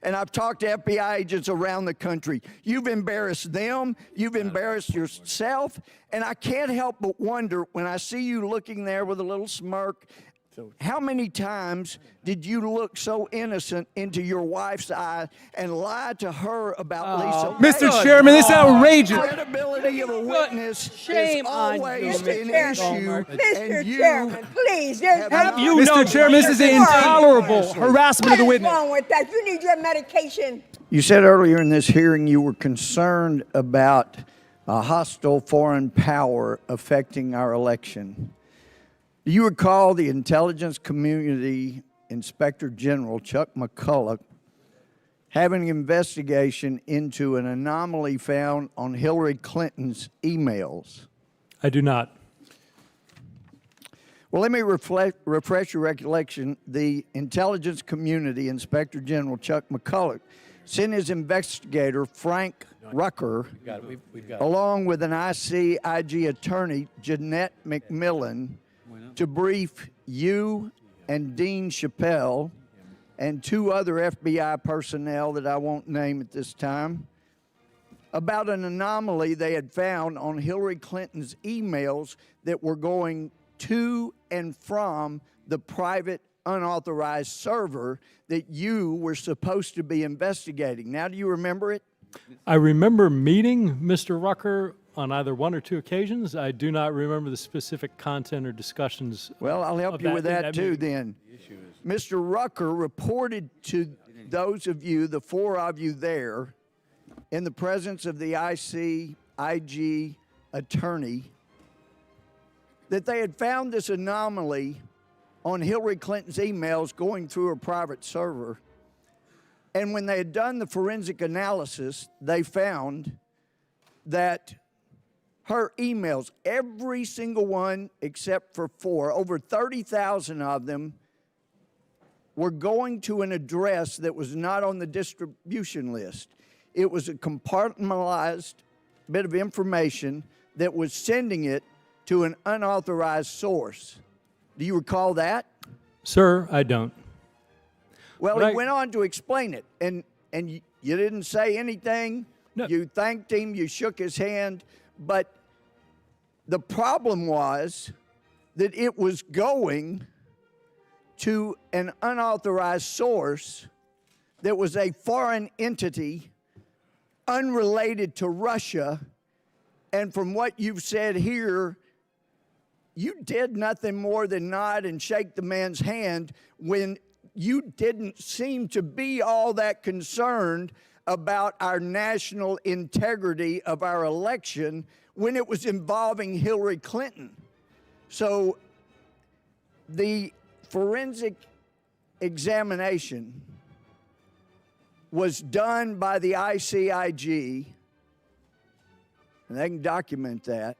and I've talked to FBI agents around the country. You've embarrassed them. You've embarrassed yourself. And I can't help but wonder, when I see you looking there with a little smirk, how many times did you look so innocent into your wife's eye and lie to her about Lisa? Mr. Chairman, this is outrageous. The credibility of a witness Shame is on always you, an Mr. issue. Mr. and you Chairman, please, there's have You Mr. Chairman, this is intolerable harassment of the What is witness. wrong with that? You need your medication. You said earlier in this hearing you were concerned about a hostile foreign power affecting our election. Do you recall the Intelligence Community Inspector General, Chuck McCulloch, having an investigation into an anomaly found on Hillary Clinton's emails? I do not. Well, let me refresh your recollection. The Intelligence Community Inspector General, Chuck McCulloch, sent his investigator, Frank Rucker, along with an ICIG attorney, Jeanette McMillan, to brief you and Dean Chappelle and 2 other FBI personnel that I won't name at this time about an anomaly they had found on Hillary Clinton's emails that were going to and from the private unauthorized server that you were supposed to be investigating. Now, do you remember it? I remember meeting Mr. Rucker on either 1 or 2 occasions. I do not remember the specific content or discussions. Well, I'll help you with that too then. Mr. Rucker reported to those of you, the 4 of you there, in the presence of the ICIG attorney, that they had found this anomaly on Hillary Clinton's emails going through her private server. And when they had done the forensic analysis, they found that her emails, every single one except for 4, over 30,000 of them, were going to an address that was not on the distribution list. It was a compartmentalized bit of information that was sending it to an unauthorized source. Do you recall that? Sir, I don't. Well, he went on to explain it, and you didn't say anything. No. You thanked him, you shook his hand, but the problem was that it was going to an unauthorized source that was a foreign entity unrelated to Russia, and from what you've said here, you did nothing more than nod and shake the man's hand when you didn't seem to be all that concerned about our national integrity of our election when it was involving Hillary Clinton. So the forensic examination was done by the ICIG, and they can document that,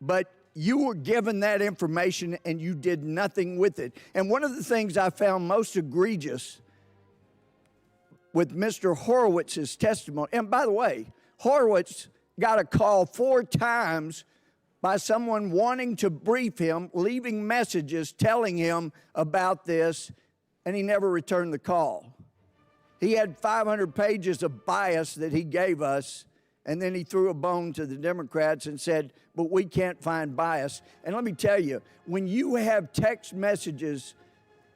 but you were given that information and you did nothing with it. And one of the things I found most egregious with Mr. Horowitz's testimony, and by the way, Horowitz got a call 4 times by someone wanting to brief him, leaving messages telling him about this, and he never returned the call. He had 500 pages of bias that he gave us, and then he threw a bone to the Democrats and said, but we can't find bias. And let me tell you, when you have text messages,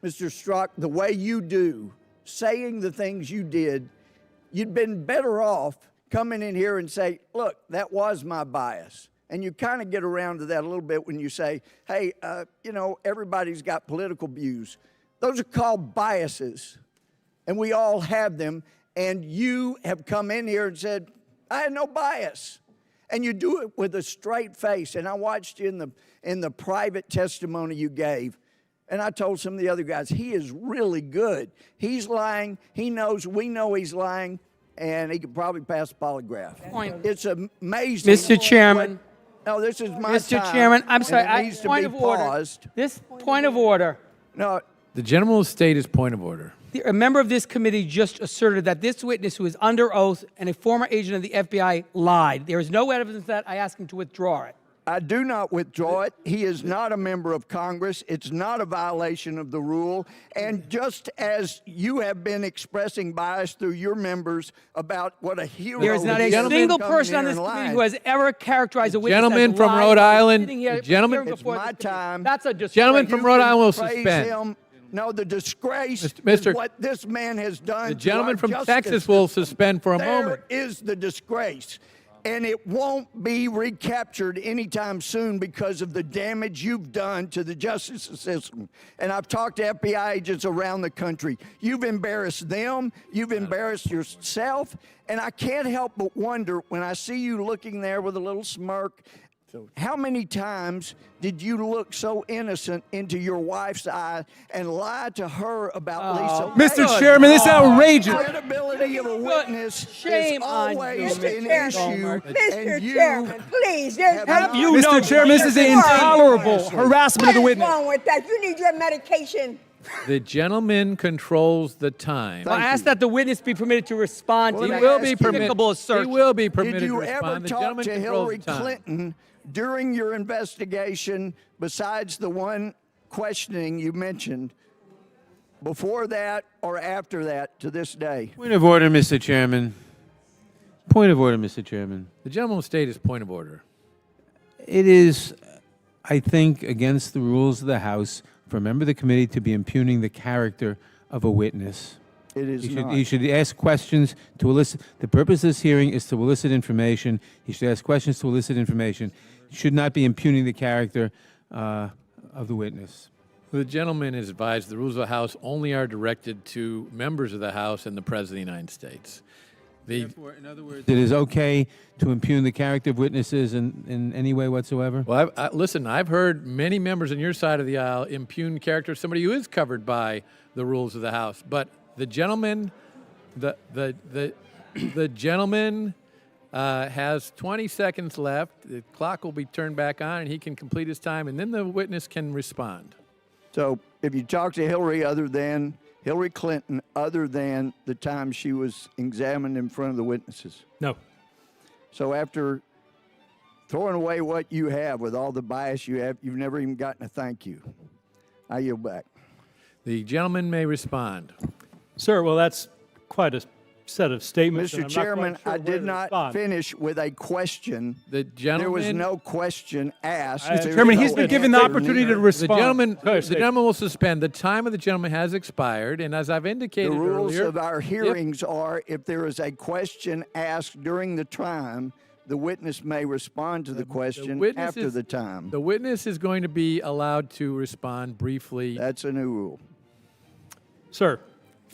Mr. Strzok, the way you do, saying the things you did, you'd been better off coming in here and say, look, that was my bias. And you kind of get around to that a little bit when you say, hey, you know, everybody's got political views. Those are called biases, and we all have them. And you have come in here and said, I had no bias. And you do it with a straight face. And I watched you in the private testimony you gave. And I told some of the other guys, he is really good. He's lying. He knows, we know he's lying. And he could probably pass a polygraph. It's amazing. Mr. Chairman. No, this is my Mr. time. Chairman, I'm sorry. It needs to be paused. This point of order. No, The gentleman will state his point of order. A member of this committee just asserted that this witness, who is under oath and a former agent of the FBI, lied. There is no evidence of that. I ask him to withdraw it. I do not withdraw it. He is not a member of Congress. It's not a violation of the rule. And just as you have been expressing bias through your members about what a hero There is not a single person on this committee who has ever characterized a witness Gentleman as from lying Rhode or Island, sitting here gentleman- appearing It's before my this committee. time. That's a disgrace. Gentleman from Rhode Island will praise suspend. him. No, the disgrace Mr. is what this man has done. The to gentleman our from justice Texas will system. suspend for a There moment. is the disgrace. And it won't be recaptured anytime soon because of the damage you've done to the justice system. And I've talked to FBI agents around the country. You've embarrassed them. You've embarrassed yourself. And I can't help but wonder when I see you looking there with a little smirk, how many times did you look so innocent into your wife's eye and lie to her about Lisa? Mr. Ray? Chairman, this is outrageous. Credibility of a witness Shame is on you, always Mr. an Chairman. issue. Mr. and you Chairman, please, there's have nothing you Mr. Chairman, this is intolerable harassment of the What is witness. wrong with that? You need your medication. The gentleman controls the time. I ask that the witness be permitted to respond Well, to let He me will ask be you- permitted. despicable assertion. He will be permitted Did to you ever respond. The talk gentleman to controls Hillary the time. Clinton during your investigation, besides the one questioning you mentioned, before that or after that to this day? Point of order, Mr. Chairman. Point of order, Mr. Chairman. The gentleman will state his point of order. It is, I think, against the rules of the House for a member of the committee to be impugning the character of a witness. It is not. He should ask questions to elicit. The purpose of this hearing is to elicit information. He should ask questions to elicit information. He should not be impugning the character of the witness. The gentleman is advised the rules of the House only are directed to members of the House and the President of the United States. Therefore, in other words, it is okay to impugn the character of witnesses in any way whatsoever? Well, listen, I've heard many members on your side of the aisle impugn character of somebody who is covered by the rules of the House. But the gentleman, the gentleman has 20 seconds left. The clock will be turned back on, and he can complete his time, and then the witness can respond. So if you talk to Hillary Clinton, other than the time she was examined in front of the witnesses. No. So after throwing away what you have with all the bias you have, you've never even gotten a thank you. I yield back. The gentleman may respond. Sir, well, that's quite a set of statements. and Mr. I'm not quite Chairman, sure I where did to not respond. finish with a question. The gentleman, There was no question asked. Mr. There Chairman, is he's no been given the answer opportunity to neither. respond. the gentleman will suspend. The time of the gentleman has expired, and as I've indicated The rules earlier, of our hearings are if there is a question asked during the time, the witness may respond to the question witness after is- the time. the witness is going to be allowed to respond briefly. That's a new rule. Sir,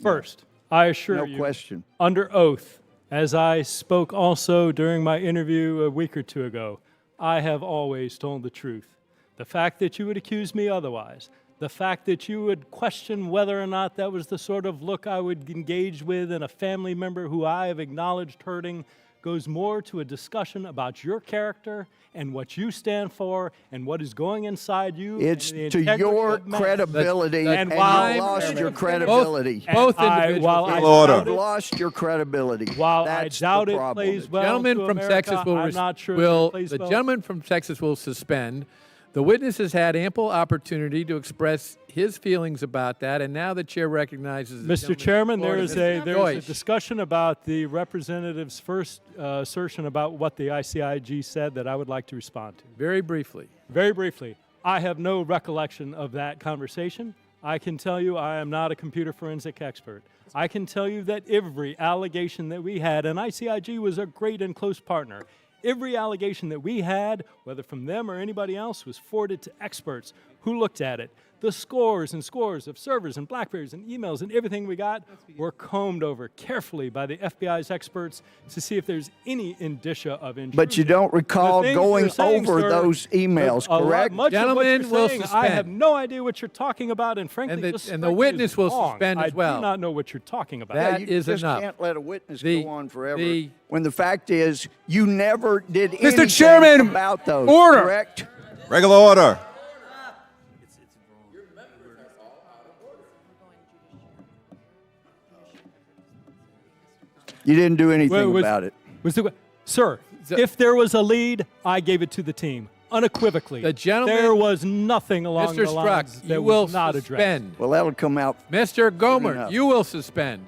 first, I assure No you, question. under oath, as I spoke also during my interview a week or two ago, I have always told the truth. The fact that you would accuse me otherwise, the fact that you would question whether or not that was the sort of look I would engage with in a family member who I have acknowledged hurting, goes more to a discussion about your character and what you stand for and what is going inside you. It's and the to integrity your of man. credibility, And and while- you lost your Both- credibility. Both And individuals. while I Order. doubt You've it- lost your credibility. While That's I doubt the it problem. plays well Gentleman to from America, Texas will, I'm not sure that will it plays the well. gentleman from Texas will suspend. The witness has had ample opportunity to express his feelings about that, and now the chair recognizes. the Mr. gentleman's Chairman, there support is of a his there is a choice. discussion about the representative's first assertion about what the ICIG said that I would like to respond to. Very briefly. Very briefly, I have no recollection of that conversation. I can tell you I am not a computer forensic expert. I can tell you that every allegation that we had, and ICIG was a great and close partner, every allegation that we had, whether from them or anybody else, was forwarded to experts who looked at it. The scores and scores of servers and BlackBerries and emails and everything we got were combed over carefully by the FBI's experts to see if there's any indicia of intrusion. But you don't recall The things going you're saying, over sir, those emails, a lot- correct? Much of what Gentlemen you're will saying, I suspend. have no idea what you're talking about, and frankly, And the- this and the strike witness is will wrong. suspend as I well. do not know what you're talking about. That you is just enough. can't let a witness The- go on forever. the- when the fact is, you never did anything Chairman, about those. order. Correct? Regular order. You didn't do anything Was- about it. Sir, if there was a lead, I gave it to the team. unequivocally. The gentleman- There was nothing along Mr. the Struck, lines that you will was not addressed. suspend. Well, that'll come out. Mr. Gomer, enough. you will suspend.